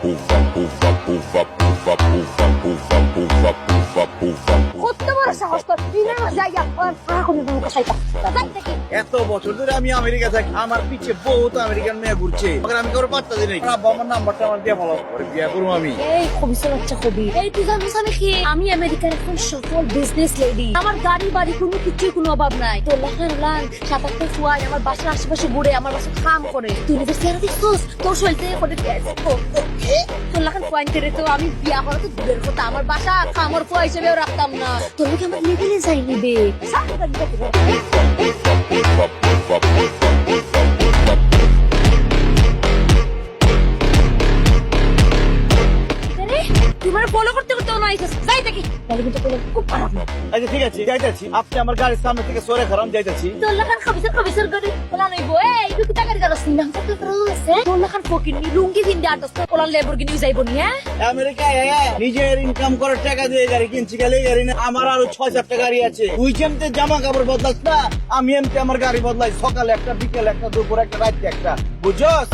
কত বড় সাহস তোর বিনা জায়গা আর কোন কথাইতা যাই দেখি এত বছর ধরে আমি আমেরিকা থাকি, আমার পিছে বহুত আমেরিকান মেয়ে ঘুরছে, মगर আমি কারো পাত্তা দিই নাই। আব্বা আমার নাম্বারটা আমার দিয়ে ফলো করে বিয়া করবো আমি। এই খবিসের বাচ্চা খবি এই তুই জানিস আমি কি আমি আমেরিকার একজন সফল বিজনেস লেডি, আমার গাড়ি বাড়ি কোনো কিছুর কোনো অভাব নাই। তোর লাখান লান সাত আটটা ফুয়াই আমার বাসার আশেপাশে ঘুরে আমার বাসা কাম করে, তুই নিজের চেহারা দেখছিস তোর শরীর থেকে করে তোর লাখান ফুয়াইন করে তো আমি বিয়া করা তো দূরের কথা, আমার বাসা খামর ফুয়া হিসেবেও রাখতাম না। তোর লোক আমার লেভেলে যাই নিবে তোমার ফলো করতে করতে না আইছিস যাই দেখি তাহলে কিন্তু খুব খারাপ না। আচ্ছা ঠিক আছে, যাইতাছি। আপনি আমার গাড়ির সামনে থেকে সরে খারাপ যাইতাছি। তোর লাখান খবিসের গাড়ি বলা নইব এই দুটো টাকা দিলা সিনাম কত আছে তোর লাখান ফকির নি লুঙ্গি কিনতে আটস কোলা ল্যাম্বরগিনি যাইবো নি হ্যাঁ আমেরিকায় নিজের ইনকাম করার টাকা দিয়ে গাড়ি কিনছি, গেলে গাড়ি না। আমার আরো 6-7টা গাড়ি আছে। তুই যেমতে জামা কাপড় বদলাস না, আমি এমতে আমার গাড়ি বদলাই। সকালে একটা, বিকেল একটা, দুপুর একটা, রাত একটা, বুঝছস?